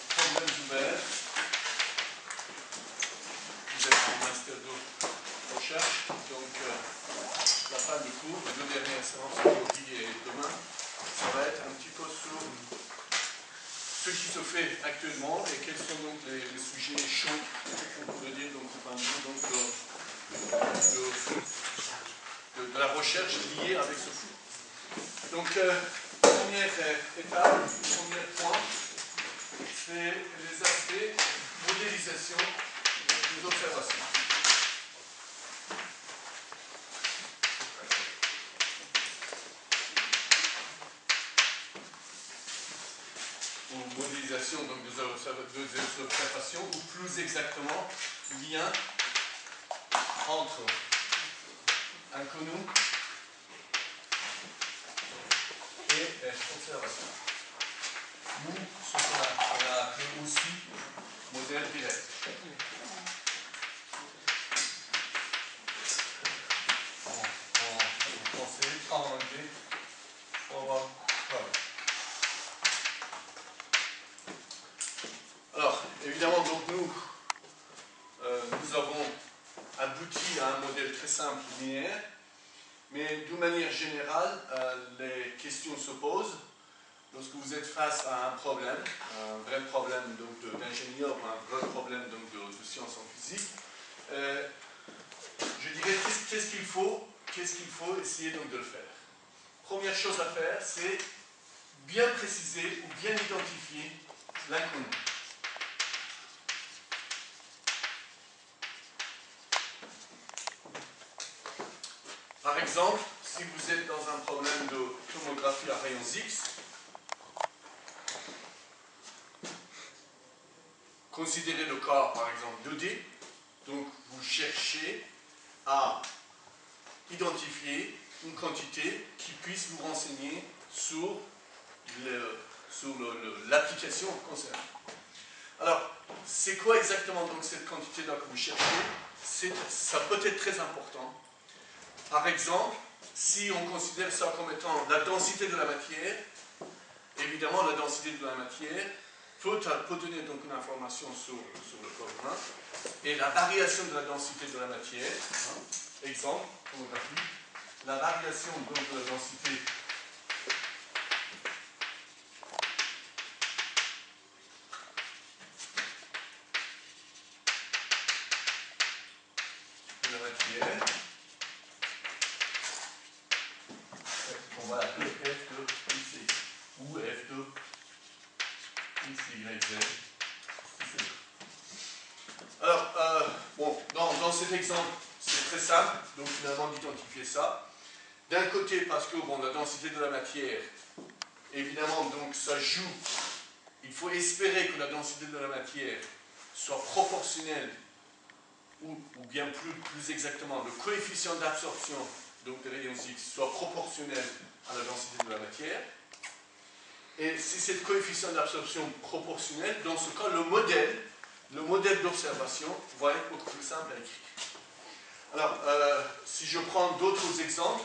problèmes ouverts. Vous êtes en master de recherche, donc la fin du cours, les deux dernières séances aujourd'hui et demain, ça va être un petit peu sur ce qui se fait actuellement et quels sont donc les sujets chauds, on pourrait dire, donc, de la recherche liée avec ce cours. Donc, première étape, premier point, c'est les aspects modélisation des observations. Ou modélisation donc, des observations, ou plus exactement, lien entre inconnu et observation. Ou ce qu'on a appelé aussi modèle direct. En français, en anglais, forward problem. Alors, évidemment, donc nous avons abouti à un modèle très simple linéaire, mais d'une manière générale, les questions se posent lorsque vous êtes face à un problème, un vrai problème d'ingénieur ou un vrai problème de sciences en physique. Je dirais, qu'est-ce qu'il faut essayer donc de le faire. Première chose à faire, c'est bien préciser ou bien identifier l'inconnu. Par exemple, si vous êtes dans un problème de tomographie à rayons X, considérez le cas, par exemple, 2D, donc vous cherchez à identifier une quantité qui puisse vous renseigner sur l'application concernée. Alors, c'est quoi exactement donc cette quantité-là que vous cherchez? Ça peut être très important. Par exemple, si on considère ça comme étant la densité de la matière, évidemment la densité de la matière peut donner donc une information sur le corps humain, et la variation de la densité de la matière, exemple, tomographie, la variation donc de la densité de la matière, on va appeler F de X ou F de X, Y, Z. Alors, bon, dans cet exemple, c'est très simple, donc finalement d'identifier ça. D'un côté, parce que bon, la densité de la matière, évidemment, donc ça joue. Il faut espérer que la densité de la matière soit proportionnelle, ou bien plus exactement, le coefficient d'absorption donc des rayons X soit proportionnel à la densité de la matière. Et si cette coefficient d'absorption proportionnel, dans ce cas, le modèle d'observation va être beaucoup plus simple à écrire. Alors, si je prends d'autres exemples,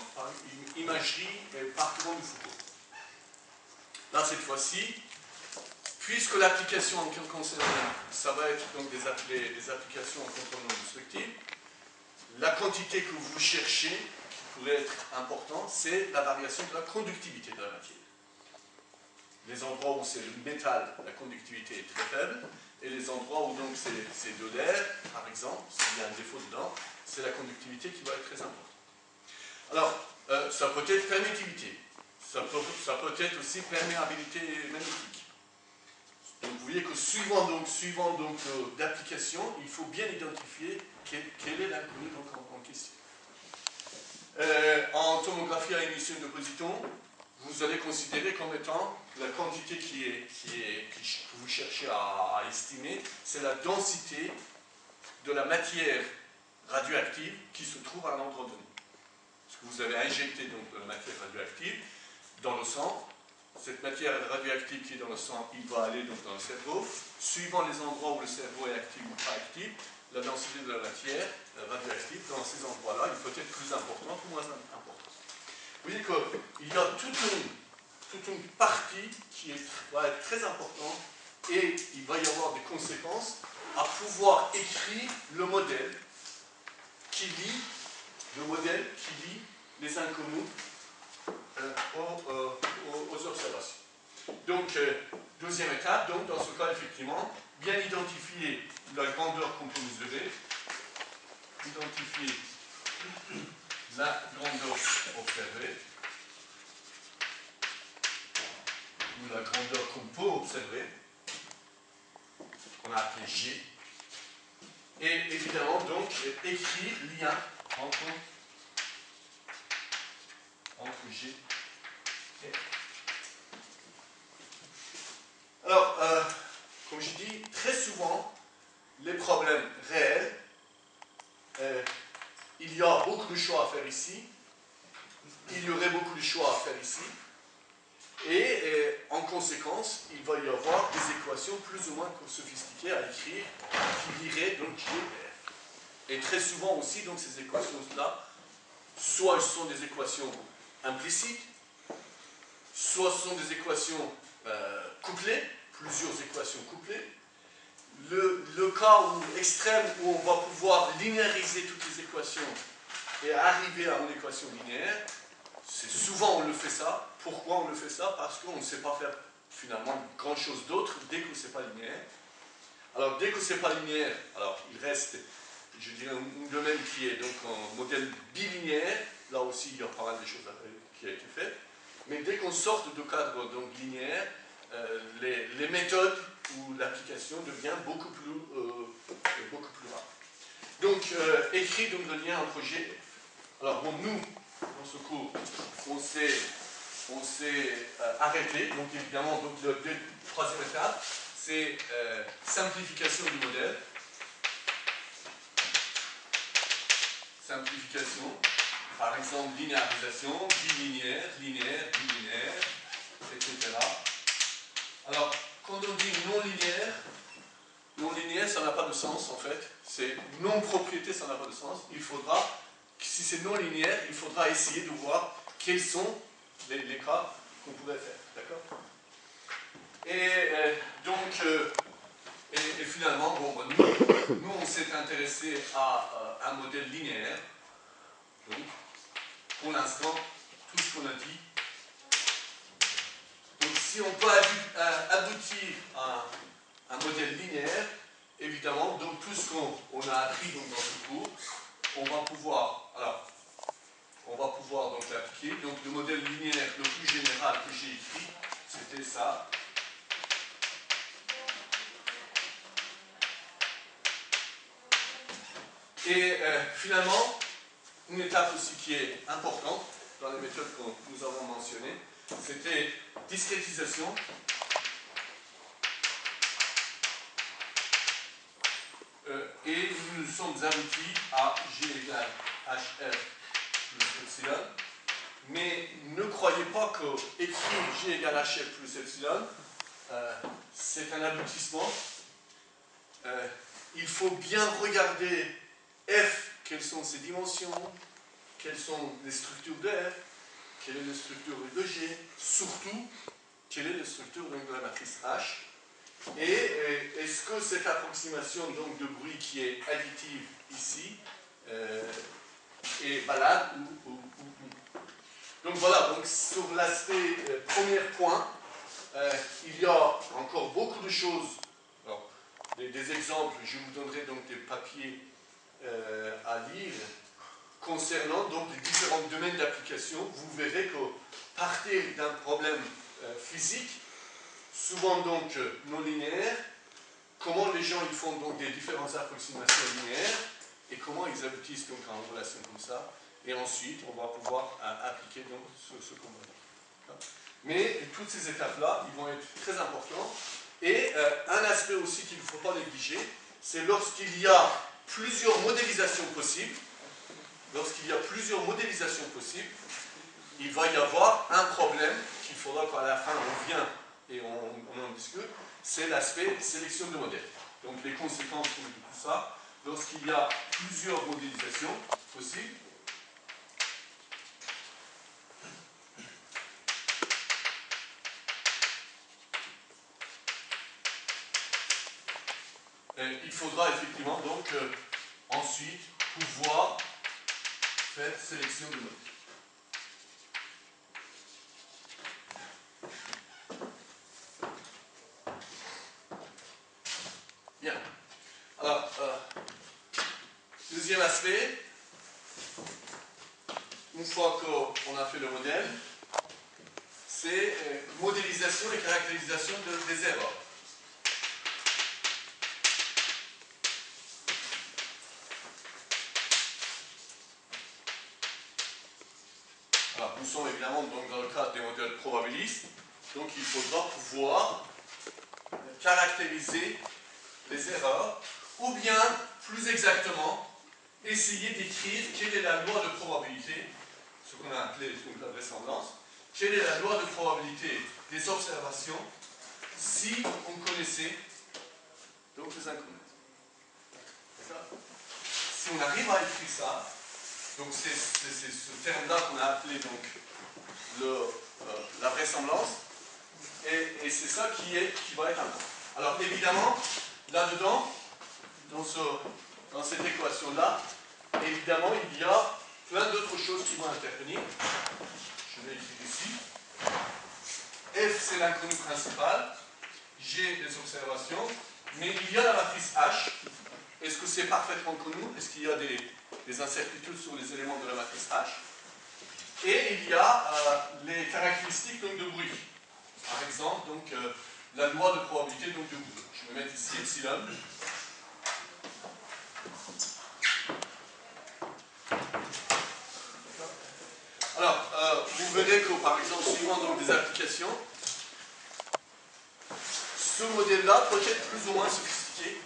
imagerie et parcours du Foucault. Là, cette fois-ci, puisque l'application en concerne, ça va être donc des applications en contrôle non destructif, la quantité que vous cherchez, qui pourrait être importante, c'est la variation de la conductivité de la matière. Les endroits où c'est le métal, la conductivité est très faible, et les endroits où donc c'est de l'air, par exemple, s'il y a un défaut dedans, c'est la conductivité qui va être très importante. Alors, ça peut être permittivité, ça peut être aussi perméabilité magnétique. Donc vous voyez que suivant l'application, il faut bien identifier quel est l'inconnu en question. En tomographie à émission de positons, vous allez considérer comme étant la quantité que vous cherchez à estimer, c'est la densité de la matière radioactive qui se trouve à un endroit donné. Parce que vous avez injecté donc de la matière radioactive dans le sang. Cette matière radioactive qui est dans le sang, il va aller donc dans le cerveau. Suivant les endroits où le cerveau est actif ou pas actif, la densité de la matière radioactive dans ces endroits-là, il peut être plus importante ou moins importante. Vous voyez qu'il y a toute une partie qui va être très importante et il va y avoir des conséquences à pouvoir écrire le modèle qui lie les inconnus aux observations. Donc, deuxième étape, donc, dans ce cas, effectivement, bien identifier la grandeur qu'on peut mesurer, identifier la grandeur observée, ou la grandeur qu'on peut observer, qu'on a appelé G, et évidemment, donc, écrire lien entre G et F. Alors, comme je dis, très souvent, les problèmes réels, il y a beaucoup de choix à faire ici, il y aurait beaucoup de choix à faire ici, et en conséquence, il va y avoir des équations plus ou moins sophistiquées à écrire qui liraient donc G et F. Et très souvent aussi, donc, ces équations-là, soit ce sont des équations implicites, soit ce sont des équations couplées, plusieurs équations couplées. Le cas extrême où on va pouvoir linéariser toutes les équations et arriver à une équation linéaire, c'est souvent on le fait ça. Pourquoi on le fait ça? Parce qu'on ne sait pas faire finalement grand chose d'autre dès que ce n'est pas linéaire. Alors dès que ce n'est pas linéaire, alors il reste, je dirais, un domaine qui est donc un modèle bilinéaire. Là aussi il y a pas mal de choses qui ont été faites. Mais dès qu'on sort de cadre donc linéaire, les méthodes ou l'application devient beaucoup plus rare. Donc, écrit donc le lien entre G et F. Alors, bon, nous, dans ce cours, on s'est arrêté. Donc, évidemment, donc, la troisième étape, c'est simplification du modèle. Simplification. Par exemple, linéarisation, bilinéaire, linéaire, bilinéaire, etc. Alors, quand on dit non linéaire, ça n'a pas de sens en fait. C'est non-propriété, ça n'a pas de sens. Il faudra, si c'est non linéaire, il faudra essayer de voir quels sont les cas qu'on pourrait faire. D'accord? Et donc, et finalement, bon, nous on s'est intéressé à un modèle linéaire. Donc, pour l'instant, tout ce qu'on a dit. Donc, si on peut aboutir à un modèle linéaire, évidemment, donc tout ce qu'on a appris donc, dans ce cours, on va pouvoir donc l'appliquer. Donc, le modèle linéaire le plus général que j'ai écrit, c'était ça. Et finalement, une étape aussi qui est importante dans les méthodes que nous avons mentionnées, c'était discrétisation. Et nous sommes aboutis à G égale HR plus epsilon. Mais ne croyez pas que écrire G égale HR plus epsilon, c'est un aboutissement. Il faut bien regarder F, quelles sont ses dimensions, quelles sont les structures de F, quelle est la structure de G, surtout, quelle est la structure de la matrice H. Et est-ce que cette approximation donc, de bruit qui est additive ici est valable ou. Donc voilà, donc sur l'aspect premier point, il y a encore beaucoup de choses. Alors, des exemples, je vous donnerai donc des papiers à lire concernant donc les différents domaines d'application. Vous verrez que partir d'un problème physique, souvent donc non linéaire, comment les gens ils font donc des différentes approximations linéaires et comment ils aboutissent donc à une relation comme ça. Et ensuite, on va pouvoir appliquer donc ce qu'on va dire. Mais toutes ces étapes-là, ils vont être très importantes. Et un aspect aussi qu'il ne faut pas négliger, c'est lorsqu'il y a plusieurs modélisations possibles. Lorsqu'il y a plusieurs modélisations possibles, il va y avoir un problème qu'il faudra qu'à la fin on vient et on en discute, c'est l'aspect sélection de modèles. Donc les conséquences de tout ça, lorsqu'il y a plusieurs modélisations possibles, il faudra effectivement donc ensuite pouvoir faire sélection de modes. Bien. Alors, deuxième aspect, une fois qu'on a fait le modèle, c'est modélisation et caractérisation des erreurs. Alors, nous sommes évidemment donc dans le cadre des modèles probabilistes, donc il faudra pouvoir caractériser les erreurs, ou bien, plus exactement, essayer d'écrire quelle est la loi de probabilité, ce qu'on a appelé donc la vraisemblance, quelle est la loi de probabilité des observations si on connaissait donc les inconnus. Si on arrive à écrire ça, donc c'est ce terme-là qu'on a appelé donc la vraisemblance, et c'est ça qui va être important. Alors évidemment, là-dedans, dans cette équation-là, évidemment, il y a plein d'autres choses qui vont intervenir. Je vais écrire ici. F, c'est l'inconnu principal. G, les observations. Mais il y a la matrice H. Est-ce que c'est parfaitement connu? Est-ce qu'il y a des incertitudes sur les éléments de la matrice H? Et il y a les caractéristiques donc, de bruit. Par exemple, donc, la loi de probabilité donc, de bruit. Je vais mettre ici epsilon. Alors, vous verrez que, par exemple, suivant donc, des applications, ce modèle-là peut être plus ou moins sophistiqué.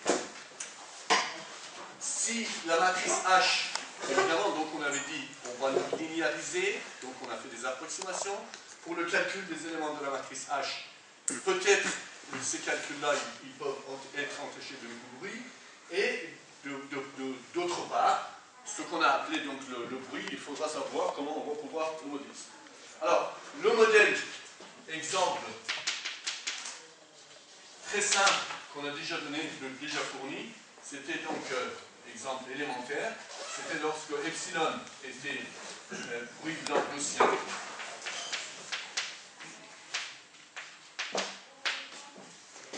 Si la matrice H, évidemment, donc on avait dit, on va le linéariser, donc on a fait des approximations. Pour le calcul des éléments de la matrice H, peut-être ces calculs-là, ils peuvent être entachés de bruit, et d'autre part, ce qu'on a appelé donc le bruit, il faudra savoir comment on va pouvoir le modéliser. Alors, le modèle, exemple très simple qu'on a déjà donné, déjà fourni, c'était donc, exemple élémentaire, c'était lorsque epsilon était bruit blanc gaussien.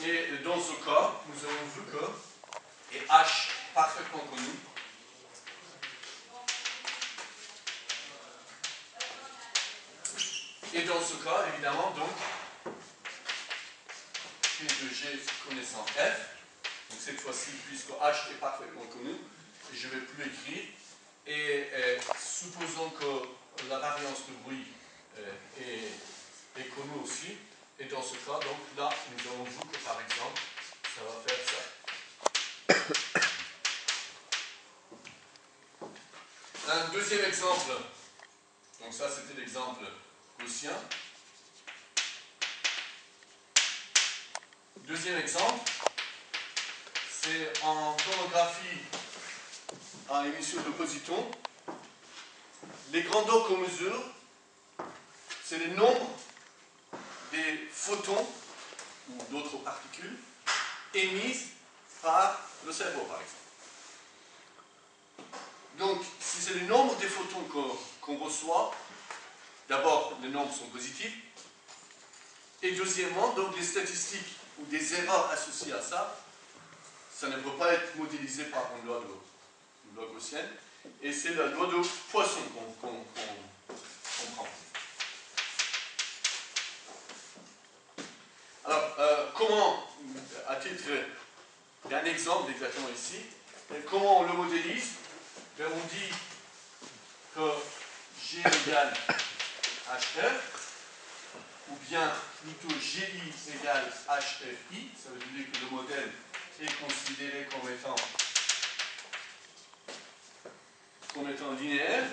Et dans ce cas, nous avons vu que, et H parfaitement connu, et dans ce cas, évidemment, donc, P de G connaissant F, donc cette fois-ci, puisque H est parfaitement connu, je ne vais plus écrire, et supposons que la variance de bruit est connue aussi, et dans ce cas, donc là, nous avons vu que par exemple, ça va faire ça. Un deuxième exemple, donc ça c'était l'exemple gaussien. Deuxième exemple, c'est en tomographie à émission de positons. Les grandeurs qu'on mesure, c'est le nombre des photons ou d'autres particules émises par le cerveau, par exemple. Donc, si c'est le nombre des photons qu'on reçoit, d'abord, les nombres sont positifs, et deuxièmement, donc les statistiques ou des erreurs associées à ça, ça ne peut pas être modélisé par une loi gaussienne, et c'est la loi de Poisson qu'on prend. Alors, comment, à titre d'un exemple exactement ici, comment on le modélise? Ben, on dit que G égale HF, ou bien plutôt GI égale HFI, ça veut dire que le modèle est considéré comme étant linéaire.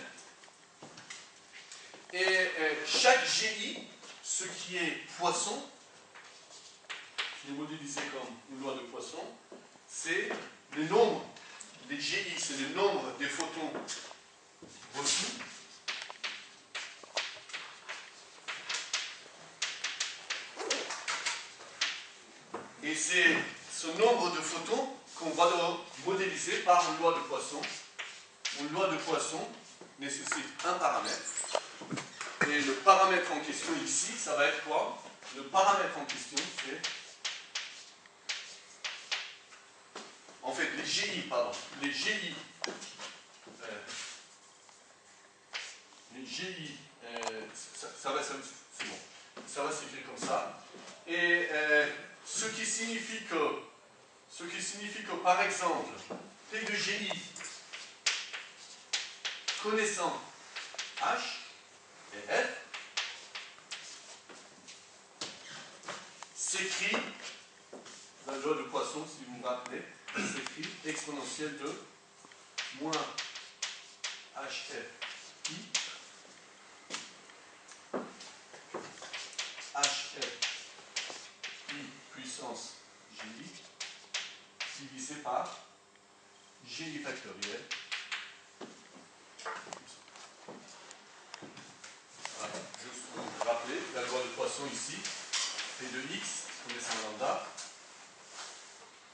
Et chaque GI, ce qui est Poisson, qui est modélisé comme une loi de Poisson, c'est le nombre des GI, c'est le nombre des photons reçus et c'est ce nombre de photons qu'on va modéliser par une loi de Poisson. Une loi de Poisson nécessite un paramètre. Et le paramètre en question ici, ça va être quoi? Le paramètre en question, c'est... En fait, les GI, pardon. Les GI... ça va, c'est bon. Ça va s'écrire comme ça. Et ce qui signifie que, par exemple, P de GI connaissant H et F s'écrit, la loi de Poisson, si vous vous rappelez, s'écrit exponentielle de moins HF I HF I puissance GI divisé par GI factoriel. Voilà. Juste pour vous rappeler, la loi de Poisson ici, P de X, connaissant lambda,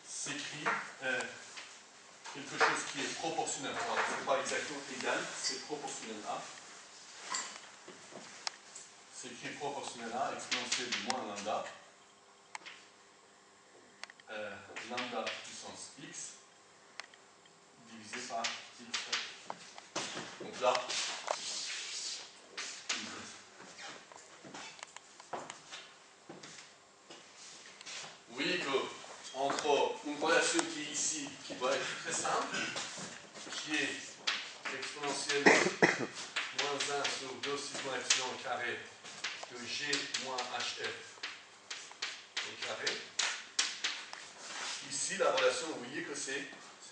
s'écrit quelque chose qui est proportionnel. Alors, ce n'est pas exactement égal, c'est proportionnel à. C'est écrit proportionnel à exponentielle du moins lambda. Lambda puissance x divisé par x. Donc là, vous voyez qu'entre une relation qui est ici, qui doit être très simple, qui est exponentielle moins 1 sur 2 sigma epsilon carré de g moins hf au carré. Ici, la relation, vous voyez que c'est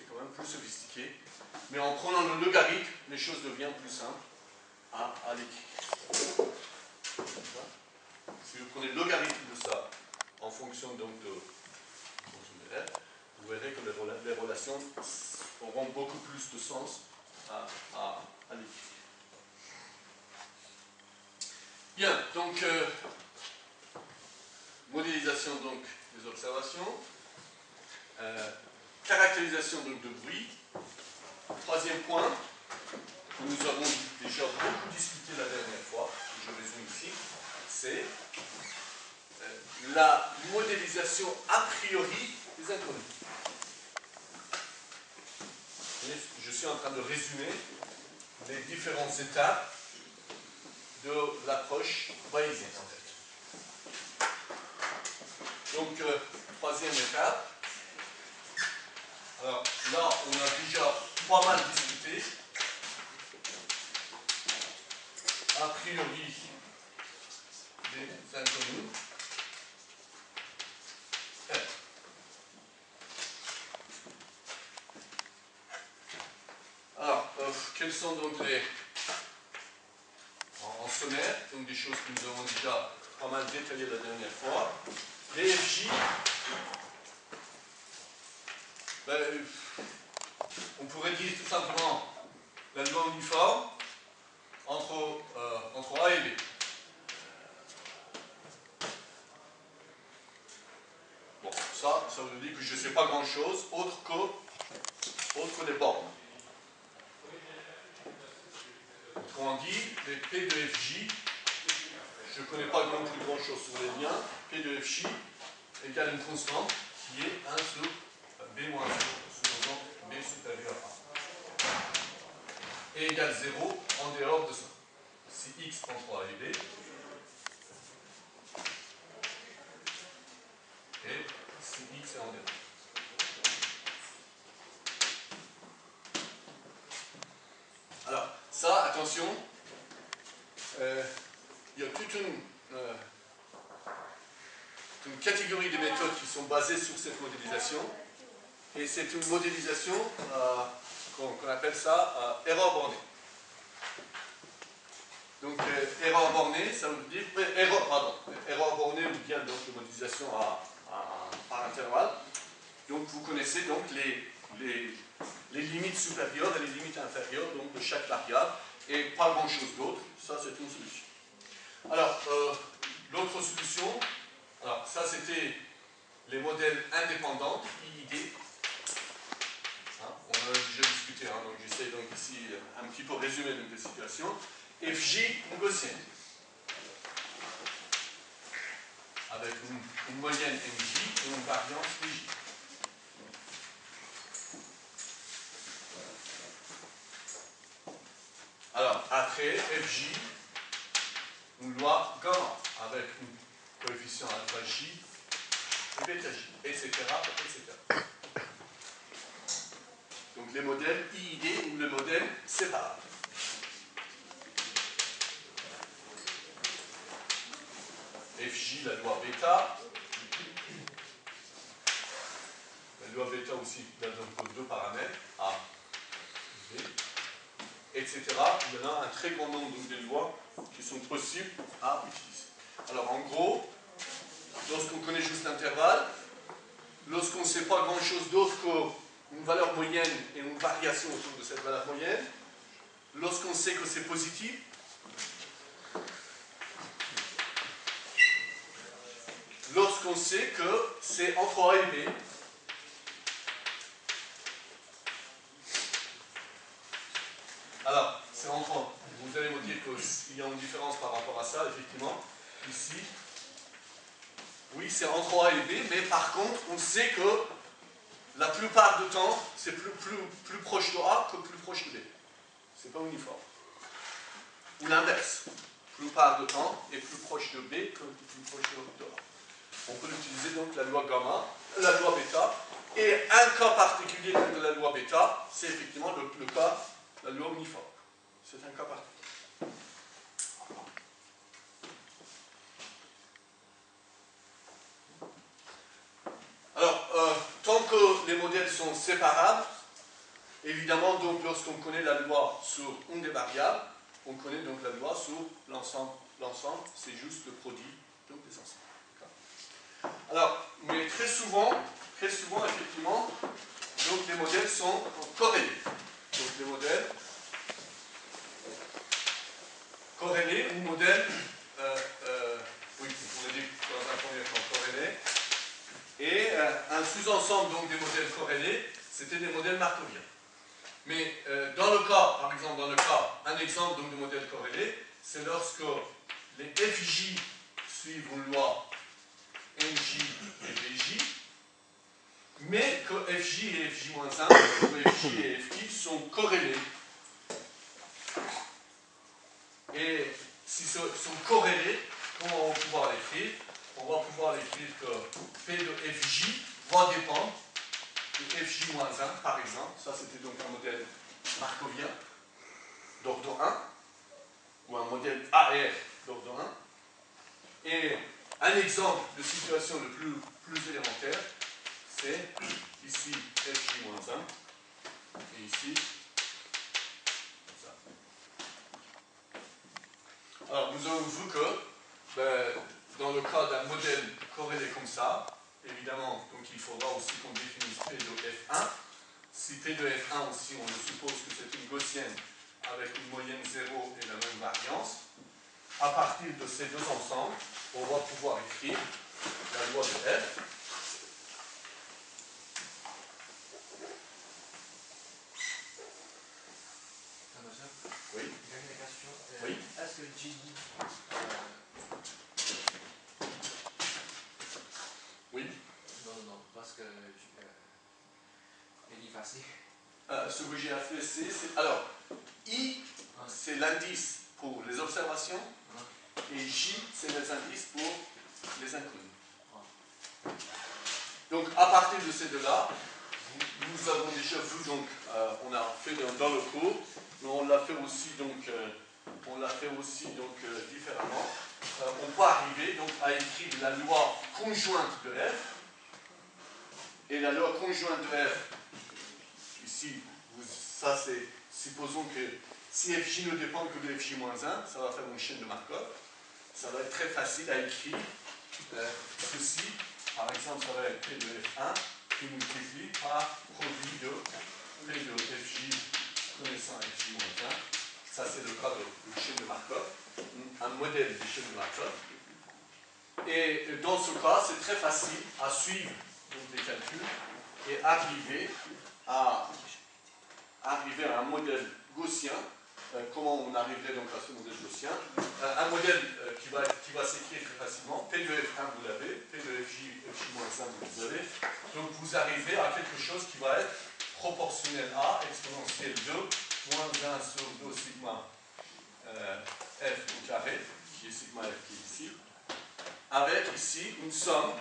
quand même plus sophistiqué. Mais en prenant le logarithme, les choses deviennent plus simples à l'écrire. Si vous prenez le logarithme de ça en fonction donc de f, vous verrez que les relations auront beaucoup plus de sens à l'écrire. Bien, donc modélisation donc des observations. Caractérisation donc de bruit. Troisième point, que nous avons déjà beaucoup discuté la dernière fois, que je résume ici, c'est la modélisation a priori des inconnus. Et je suis en train de résumer les différentes étapes de l'approche bayésienne en fait. Donc, troisième étape. Alors là, on a déjà pas mal discuté. A priori des inconnus. Alors, quels sont donc les... En sommaire, donc des choses que nous avons déjà pas mal détaillées la dernière fois. Les FJ, on pourrait dire tout simplement la loi uniforme entre A et B. Bon, ça veut dire que je ne sais pas grand-chose autre que les bornes. Autrement dit, les P de FJ, je ne connais pas non plus grand-chose sur les liens, P de FJ égale une constante qui est 1 sur B moins 0, supposons B supérieur à A. Et égale 0 en dehors de ça. Si X entre A et B, et si X est en dehors. Alors, ça, attention, il y a toute une catégorie de méthodes qui sont basées sur cette modélisation. Et c'est une modélisation qu'on appelle ça erreur bornée. Donc, erreur bornée, ça veut dire. Erreur bornée ou bien donc de modélisation par intervalle. Donc, vous connaissez donc les limites supérieures et les limites inférieures donc, de chaque variable. Et pas grand-chose d'autre. Ça, c'est une solution. Alors, l'autre solution, alors ça, c'était les modèles indépendants, IID. Hein, on en a déjà discuté, hein, donc j'essaie donc ici un petit peu résumer donc, la situation. FJ, une gaussienne. Avec une moyenne MJ et une variance PJ. Alors, après, FJ, une loi gamma, avec un coefficient alpha J et bêta J, etc., etc. Donc, les modèles IID ou les modèles séparables. FJ, la loi bêta. La loi bêta aussi, il y a donc deux paramètres, A, B, etc. Il y en a un très grand nombre de lois qui sont possibles à utiliser. Alors en gros, lorsqu'on connaît juste l'intervalle, lorsqu'on ne sait pas grand-chose d'autre qu'une valeur moyenne et une variation autour de cette valeur moyenne, lorsqu'on sait que c'est positif, lorsqu'on sait que c'est entre A et B, alors, c'est entre, vous allez me dire qu'il y a une différence par rapport à ça, effectivement, ici. Oui, c'est entre A et B, mais par contre, on sait que la plupart du temps, c'est plus proche de A que plus proche de B. C'est pas uniforme. Ou l'inverse. La plupart du temps est plus proche de B que plus proche de A. On peut utiliser donc la loi gamma, la loi bêta, et un cas particulier de la loi bêta, c'est effectivement le cas la loi uniforme. C'est un cas particulier. Alors, tant que les modèles sont séparables, évidemment, donc lorsqu'on connaît la loi sur une des variables, on connaît donc la loi sur l'ensemble. L'ensemble, c'est juste le produit donc, des ensembles. Alors, mais très souvent, effectivement, donc les modèles sont corrélés. Donc les modèles corrélés ou modèles, oui, on a dit dans un premier temps corrélés. Et un sous-ensemble donc des modèles corrélés, c'était des modèles markoviens. Mais dans le cas, par exemple, un exemple donc, de modèle corrélé, c'est lorsque les FJ suivent une loi MJ et BJ, mais que FJ et FJ-1, ou FJ et FJ sont corrélés. Et si ils sont corrélés, comment on va pouvoir l'écrire? On va pouvoir l'écrire que P de FJ va dépendre de FJ-1, par exemple. Ça, c'était donc un modèle markovien d'ordre 1, ou un modèle AR d'ordre 1. Et un exemple de situation le plus élémentaire, c'est ici FJ-1, et ici, ça. Alors, nous avons vu que, dans le cas d'un modèle corrélé comme ça, évidemment, donc il faudra aussi qu'on définisse P de F1. Si P de F1 aussi, on suppose que c'est une gaussienne avec une moyenne 0 et la même variance. À partir de ces deux ensembles, on va pouvoir écrire la loi de F. Oui. Une question. Oui. Est-ce que GD Oui. Non, parce que il est facile. Ce que j'ai fait, c'est. Alors, I, c'est l'indice pour les observations, et J, c'est les indices pour les inconnus. Donc, à partir de ces deux-là, nous avons déjà vu, donc, on a fait dans le cours, mais on l'a fait aussi, donc, différemment. On peut arriver donc, à écrire la loi conjointe de F. Et la loi conjointe de F, ici, ça c'est, supposons que si Fj ne dépend que de Fj-1, ça va faire une chaîne de Markov. Ça va être très facile à écrire. Ceci, par exemple, ça va être P de F1 qui multiplie par produit de P de Fj connaissant Fj-1. Ça c'est le cas de chaîne de Markov, un modèle de chaîne de Markov. Et dans ce cas, c'est très facile à suivre donc, les calculs et arriver à un modèle gaussien. Comment on arriverait donc à ce modèle gaussien? Un modèle qui va s'écrire très facilement. P de F1 vous l'avez, P de Fj-1 vous l'avez. Donc vous arrivez à quelque chose qui va être proportionnel à exponentielle 2 moins 1 sur 2 sigma F au carré, qui est sigma F qui est ici, avec ici une somme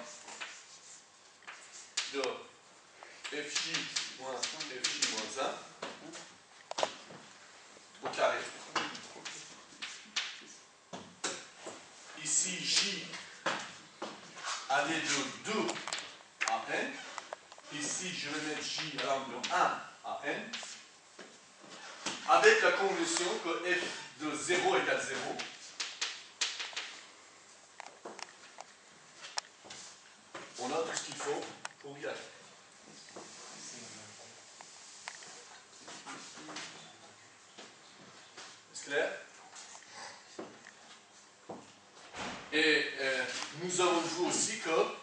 de Fj moins Fj-1 au carré. Ici, J allait de 2 à n. Ici, je vais mettre J à l'angle de 1 à n. Avec la convention que f de 0 égale 0. On a tout ce qu'il faut pour y aller. Est-ce clair? Et nous avons vu aussi que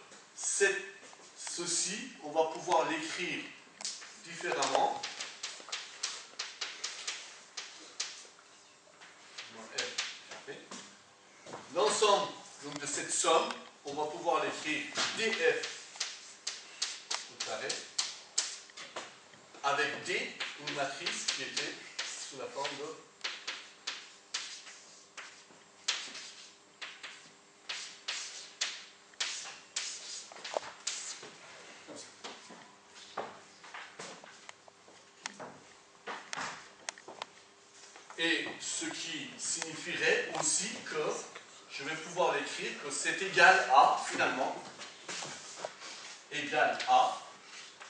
ceci, on va pouvoir l'écrire différemment. L'ensemble de cette somme, on va pouvoir l'écrire df au carré avec D, une matrice qui était sous la forme de et ce qui signifierait aussi que je vais pouvoir l'écrire que c'est égal à, finalement, égal à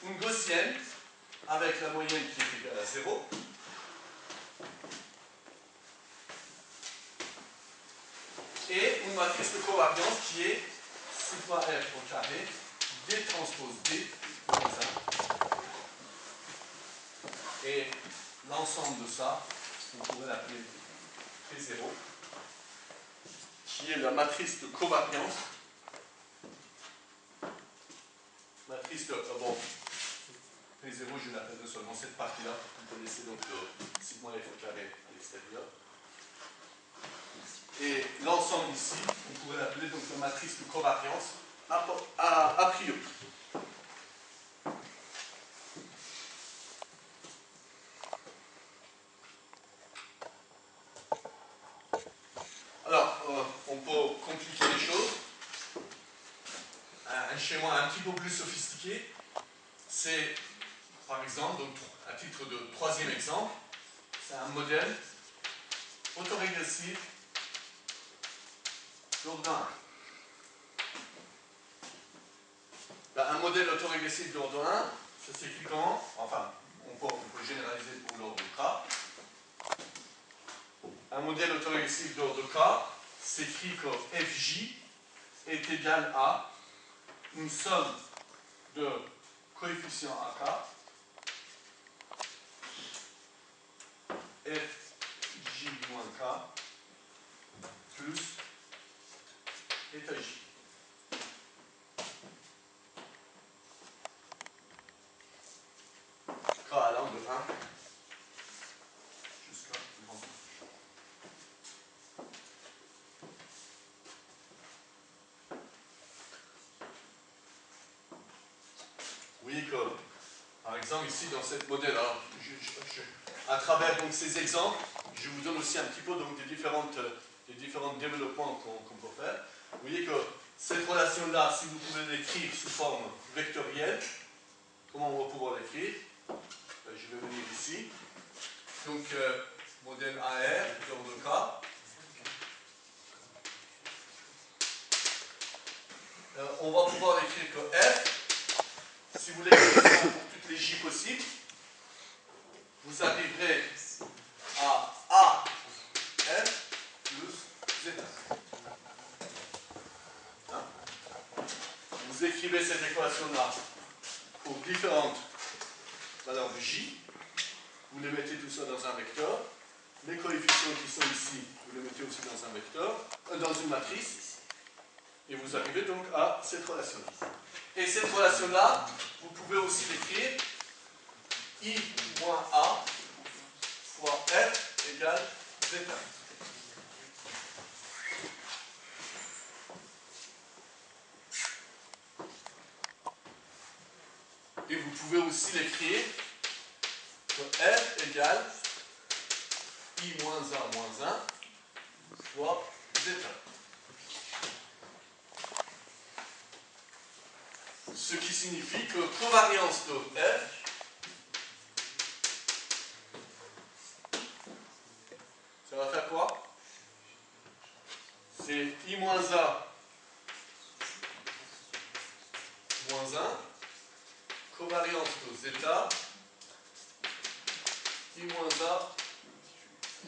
une gaussienne avec la moyenne qui est égale à 0 et une matrice de covariance qui est sigma F au carré D transpose D moins 1. Et l'ensemble de ça, on pourrait l'appeler P0, qui est la matrice de covariance. Matrice de. Bon, P0, je l'appelle seulement cette partie-là. Vous connaissez donc le sigma F au carré à l'extérieur. Et l'ensemble ici, on pourrait l'appeler donc la matrice de covariance a priori. Alors, on peut compliquer les choses. Un schéma un petit peu plus sophistiqué, c'est, par exemple, donc, à titre de troisième exemple, c'est un modèle autorégressif d'ordre 1. Ben, un modèle autorégressif d'ordre 1, ça s'écrit comment? Enfin, on peut généraliser pour l'ordre K. Un modèle autorégressif d'ordre K s'écrit que Fj est égal à une somme de coefficients AK Fj moins K plus état J. K à l'angle de 1 jusqu'à grand. Vous voyez que, par exemple, ici dans ce modèle, alors, à travers donc, ces exemples, je vous donne aussi un petit peu donc, des différents développements qu'on peut faire. Vous voyez que cette relation-là, si vous pouvez l'écrire sous forme vectorielle, comment on va pouvoir l'écrire? Je vais venir ici. Donc, modèle AR, d'ordre K. On va pouvoir écrire que F, si vous l'écrivez pour toutes les J possibles, vous arriverez à A F plus zeta. Hein? Vous écrivez cette équation-là pour différentes valeurs de J. Vous les mettez tout ça dans un vecteur. Les coefficients qui sont ici, vous les mettez aussi dans un vecteur, dans une matrice. Et vous arrivez donc à cette relation-là. Et cette relation-là, vous pouvez aussi l'écrire I moins A fois F égale zeta. Et vous pouvez aussi l'écrire que F égale I moins A moins 1 fois zeta. Ce qui signifie que covariance de F ça va faire quoi? C'est I moins A moins 1, covariance de zeta, I moins A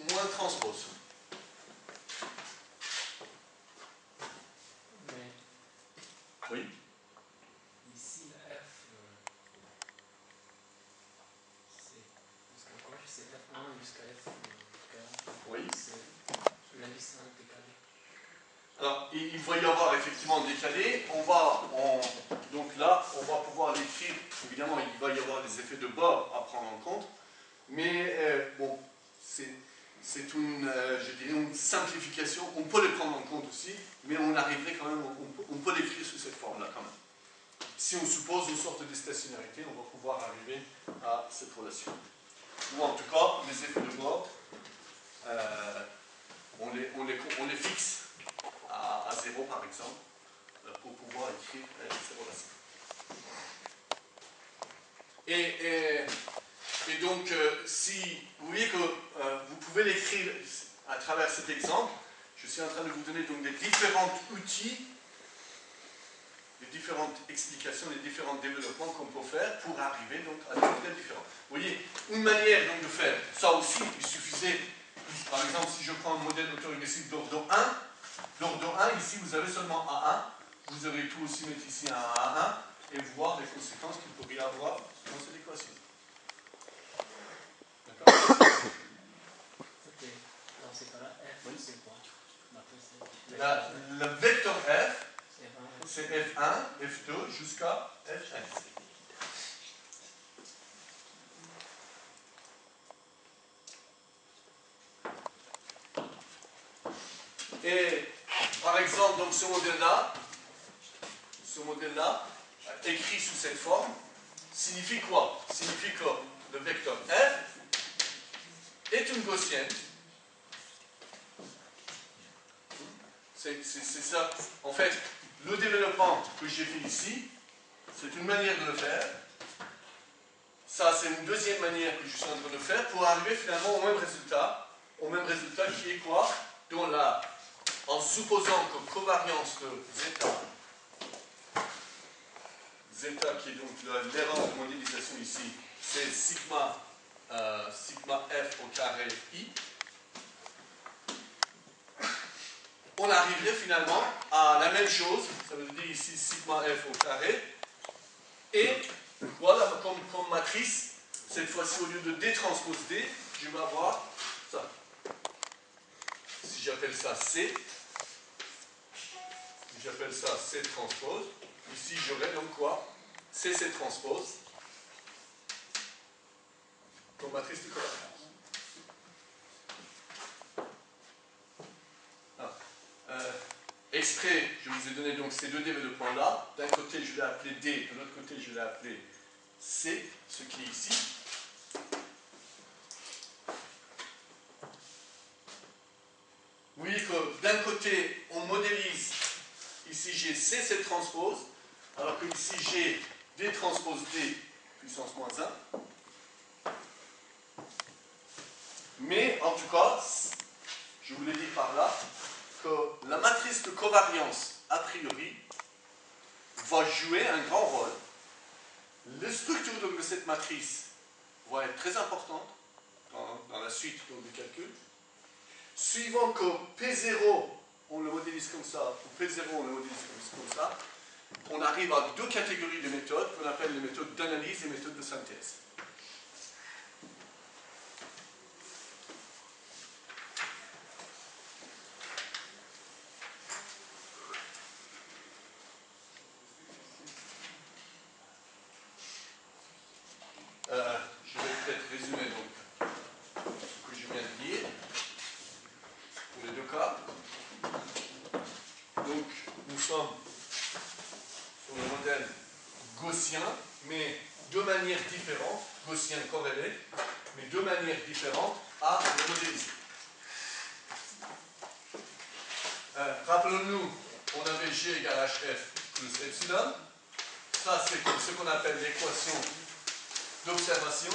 moins transpose. Mais Oui. ici, la F, c'est jusqu'à quoi? C'est F1 jusqu'à F. Oui. C'est la liste décalée. Alors, il va y avoir effectivement décalé. Donc là, on va pouvoir l'écrire. Évidemment, il va y avoir des effets de bord à prendre en compte. Mais bon, c'est une, je dirais une simplification. On peut les prendre en compte aussi, mais on arriverait quand même, on peut l'écrire sous cette forme-là quand même. Si on suppose une sorte de stationnarité, on va pouvoir arriver à cette relation. Ou en tout cas, les effets de bord, on les fixe à 0 par exemple, pour pouvoir écrire ces relations. Et donc, si vous voyez que vous pouvez l'écrire à travers cet exemple, je suis en train de vous donner donc des différents outils, des différentes explications, des différents développements qu'on peut faire pour arriver donc à des modèles différents. Vous voyez, une manière donc de faire ça aussi, il suffisait, par exemple, si je prends un modèle autorégressif d'ordre 1, l'ordre 1, ici vous avez seulement A1, vous aurez tout aussi mettre ici un A1 et voir les conséquences qu'il pourrait y avoir dans cette équation. D'accord? Dans ces cas-là, F, oui, c'est quoi? Le vecteur F, c'est F1, F2 jusqu'à Fn. Et par exemple, donc ce modèle-là, écrit sous cette forme, signifie quoi? Signifie que le vecteur F est une gaussienne. C'est ça. En fait, le développement que j'ai fait ici, c'est une manière de le faire. Ça, c'est une deuxième manière que je suis en train de faire pour arriver finalement au même résultat. Au même résultat qui est quoi? En supposant que covariance de zeta qui est donc l'erreur de modélisation ici, c'est sigma f au carré i. On arriverait finalement à la même chose, ça veut dire ici sigma f au carré, et voilà comme matrice, cette fois-ci au lieu de D transpose D, je vais avoir ça. Si j'appelle ça C, si j'appelle ça C transpose, ici j'aurai donc quoi? CC transpose comme matrice de covariance. Extrait, je vous ai donné donc ces deux développements-là. D'un côté, je l'ai appelé D, de l'autre côté, je l'ai appelé C, ce qui est ici. Vous voyez que d'un côté, on modélise, ici j'ai C transpose, alors que ici j'ai D transpose D puissance moins 1. Mais en tout cas, je vous l'ai dit par là, que la matrice de covariance, a priori, va jouer un grand rôle. Les structures de cette matrice vont être très importantes dans la suite du calcul. Suivant que P0, on le modélise comme ça, ou P0, on le modélise comme ça, on arrive à deux catégories de méthodes qu'on appelle les méthodes d'analyse et les méthodes de synthèse. gaussien, mais de manière différente, gaussien corrélé, mais de manière différente à le modéliser. Rappelons-nous, on avait G égale HF plus epsilon. Ça, c'est ce qu'on appelle l'équation d'observation.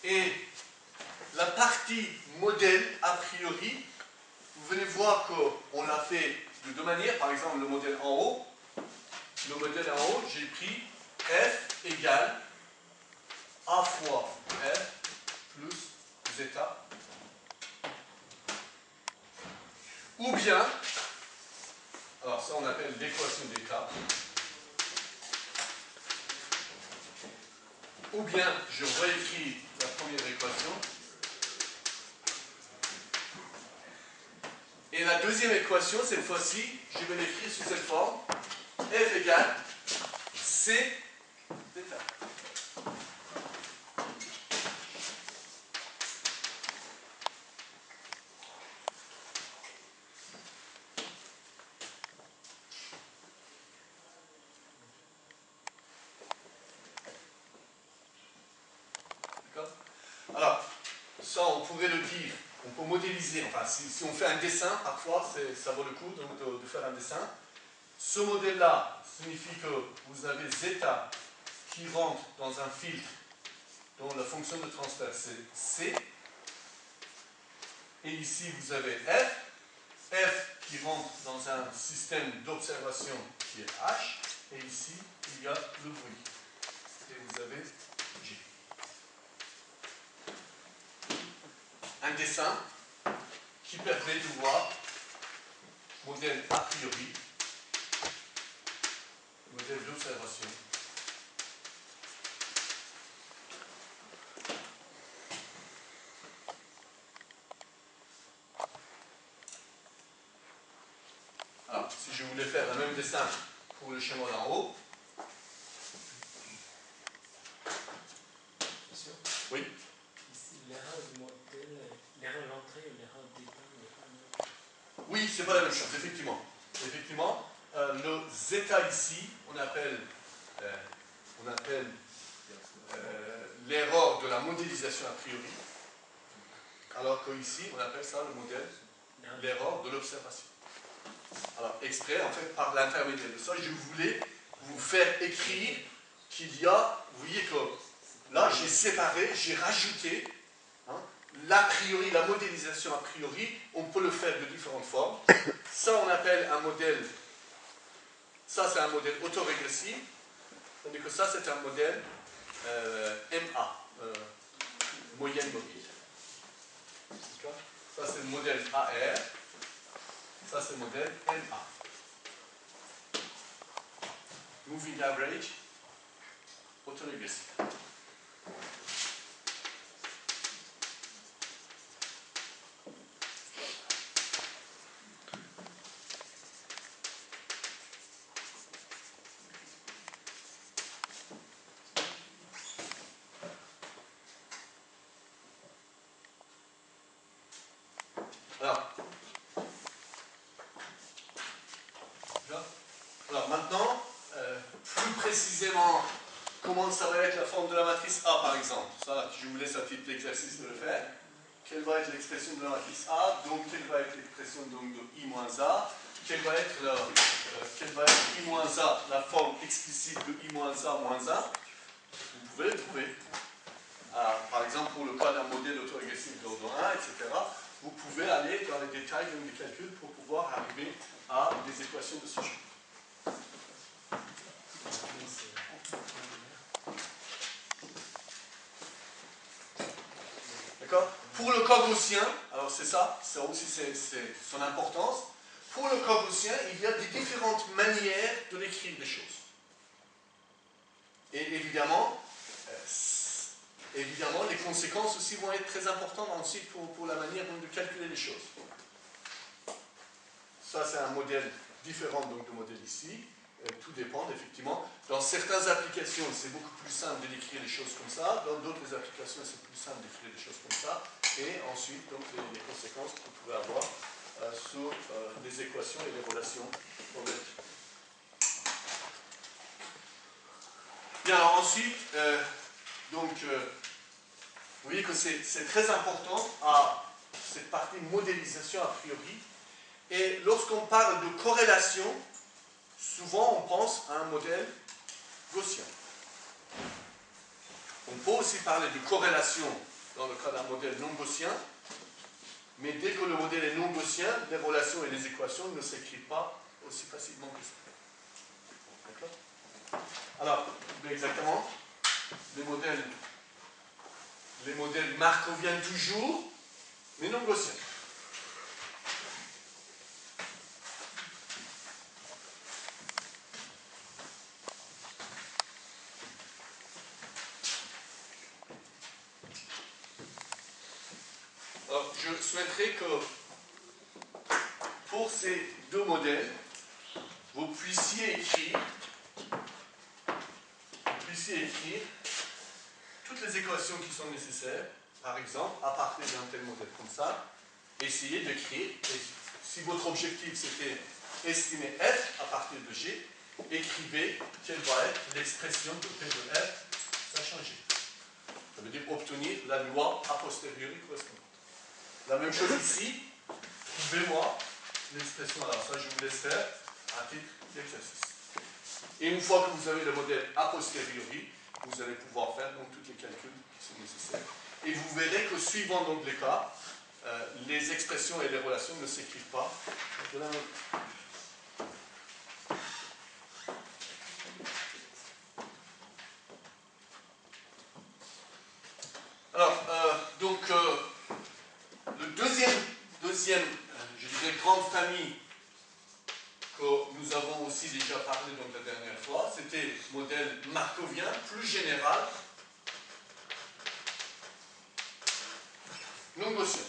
Et la partie modèle, a priori, vous venez voir qu'on l'a fait de deux manières. Par exemple, le modèle en haut. Le modèle en haut, j'ai pris F égale A fois F plus zeta. Ou bien, alors ça on appelle l'équation d'état. Ou bien, je réécris la première équation. Et la deuxième équation, cette fois-ci, je vais l'écrire sous cette forme. F égale C d'état. D'accord? Alors, ça, on pourrait le dire, on peut modéliser, enfin, si on fait un dessin, parfois, ça vaut le coup de faire un dessin. Ce modèle-là signifie que vous avez zeta qui rentre dans un filtre dont la fonction de transfert c'est C. Et ici, vous avez F. F qui rentre dans un système d'observation qui est H. Et ici, il y a le bruit. Et vous avez G. Un dessin qui permet de voir modèle a priori, modèle d'observation. Alors, si je voulais faire le même dessin pour le schéma d'en haut. Oui. Ici, l'erreur du modèle, l'erreur d'entrée et l'erreur d'état n'est pas la même. Oui, c'est pas la même chose, effectivement. Effectivement, le zeta ici, on appelle l'erreur de la modélisation a priori, alors qu'ici, on appelle ça le modèle, l'erreur de l'observation. Alors, exprès, en fait, par l'intermédiaire de ça, je voulais vous faire écrire qu'il y a, vous voyez que là, j'ai séparé, j'ai rajouté, l'a priori, la modélisation a priori, on peut le faire de différentes formes. Ça, on appelle un modèle, ça c'est un modèle autorégressif, tandis que ça c'est un modèle MA, moyenne mobile. Ça c'est le modèle AR, ça c'est le modèle MA. Moving average, autorégressif. Alors maintenant, plus précisément, comment ça va être la forme de la matrice A par exemple. Ça, je vous laisse à titre d'exercice de le faire. Quelle va être l'expression de la matrice A? Donc, quelle va être l'expression de I-A? Quelle va être I-A, la forme explicite de I-A moins 1? Vous pouvez le trouver. Par exemple, pour le cas d'un modèle autorégressif d'ordre 1, etc., vous pouvez aller dans les détails des calculs pour pouvoir arriver à des équations de ce genre. D'accord? Pour le cas gaussien, alors c'est ça aussi c'est son importance. Pour le cas gaussien, il y a des différentes manières de l'écrire des choses. Et évidemment, les conséquences aussi vont être très importantes ensuite pour la manière de calculer les choses. Ça, c'est un modèle différent donc, du modèle ici. Tout dépend, effectivement. Dans certaines applications, c'est beaucoup plus simple d'écrire les choses comme ça. Dans d'autres applications, c'est plus simple d'écrire les choses comme ça. Et ensuite, donc, les conséquences que vous pouvez avoir sur les équations et les relations probabilistiques. Bien, alors ensuite, vous voyez que c'est très important à cette partie modélisation a priori. Et lorsqu'on parle de corrélation, souvent on pense à un modèle gaussien. On peut aussi parler de corrélation dans le cas d'un modèle non gaussien, mais dès que le modèle est non gaussien, les relations et les équations ne s'écrivent pas aussi facilement que ça. D'accord? Alors, exactement, les modèles markoviens toujours, mais non gaussiens. Alors, je souhaiterais que pour ces deux modèles, vous puissiez écrire toutes les équations qui sont nécessaires, par exemple, à partir d'un tel modèle comme ça, essayez d'écrire, si votre objectif c'était estimer f à partir de g, écrivez quelle va être l'expression de p de f, sachant g. Ça veut dire obtenir la loi a posteriori correspondante. La même chose ici, trouvez-moi l'expression, alors ça je vous laisse faire à titre d'exercice. Et une fois que vous avez le modèle a posteriori, vous allez pouvoir faire donc tous les calculs qui sont nécessaires. Et vous verrez que suivant donc les cas, les expressions et les relations ne s'écrivent pas de la même manière. Alors, le deuxième, je dirais, grande famille que nous avons aussi déjà parlé donc la dernière fois, c'était le modèle markovien, plus général, non gaussien.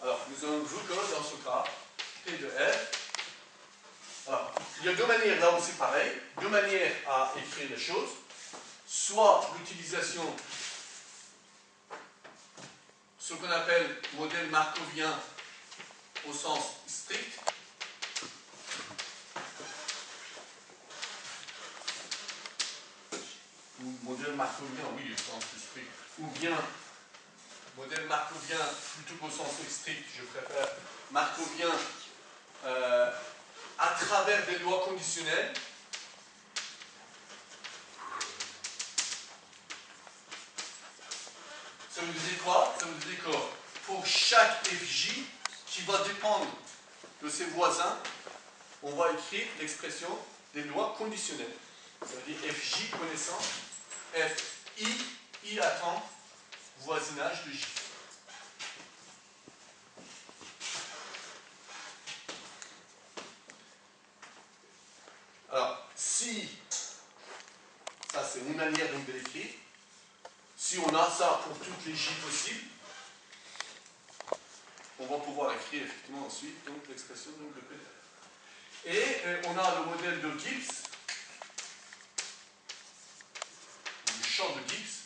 Alors, nous avons vu que dans ce cas, P de F, alors, il y a deux manières, là aussi pareil, deux manières à écrire les choses, soit l'utilisation, ce qu'on appelle modèle markovien au sens strict, ou modèle markovien, oui, au sens strict, ou bien modèle markovien plutôt qu'au sens strict, je préfère markovien à travers des lois conditionnelles. Ça veut dire quoi? Ça veut dire que pour chaque FJ qui va dépendre de ses voisins, on va écrire l'expression des lois conditionnelles. Ça veut dire FJ connaissant FI, I attend voisinage de J. Alors, si, ça c'est une manière donc de l'écrire, si on a ça pour toutes les J possibles, on va pouvoir écrire effectivement ensuite donc l'expression de P. Et on a le modèle de Gibbs, le champ de Gibbs,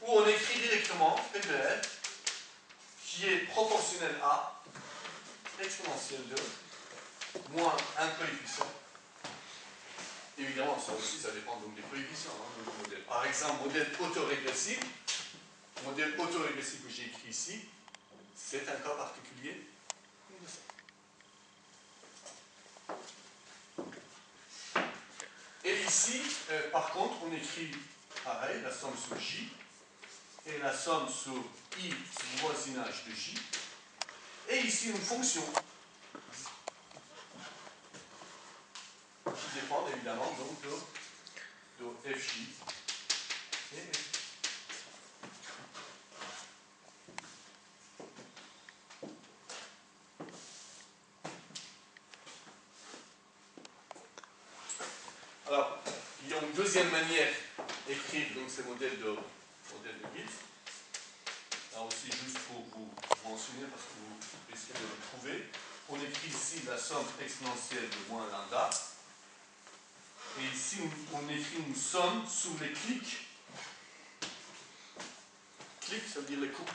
où on écrit directement P de F, qui est proportionnel à exponentielle de moins un coefficient. Évidemment, ça aussi, ça dépend donc des coefficients du modèle. Par exemple, modèle autorégressif, que j'ai écrit ici, c'est un cas particulier de ça. Et ici, par contre, on écrit pareil, la somme sur J, et la somme sur I voisinage de J, et ici une fonction qui dépend évidemment donc de FJ et FJ. Alors, il y a une deuxième manière d'écrire donc ces modèles de Gibbs. Là aussi, juste pour vous mentionner, parce que vous risquez de le trouver, on écrit ici la somme exponentielle de moins lambda. Et ici, on écrit une somme sur les clics. Clics, ça veut dire les couples.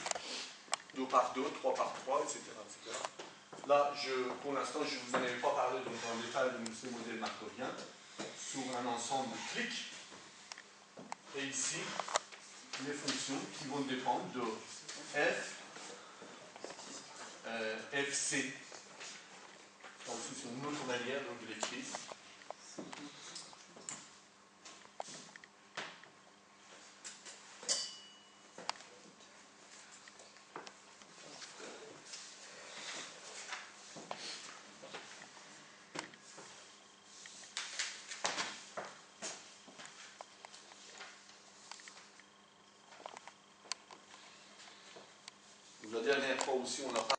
2 par 2, 3 par 3, etc. etc. Là, pour l'instant, je ne vous en avais pas parlé donc, en détail de ce modèle markovien sur un ensemble de clics. Et ici, les fonctions qui vont dépendre de f, fc. Donc, c'est une autre manière donc, de l'écrire. La dernière fois aussi, on a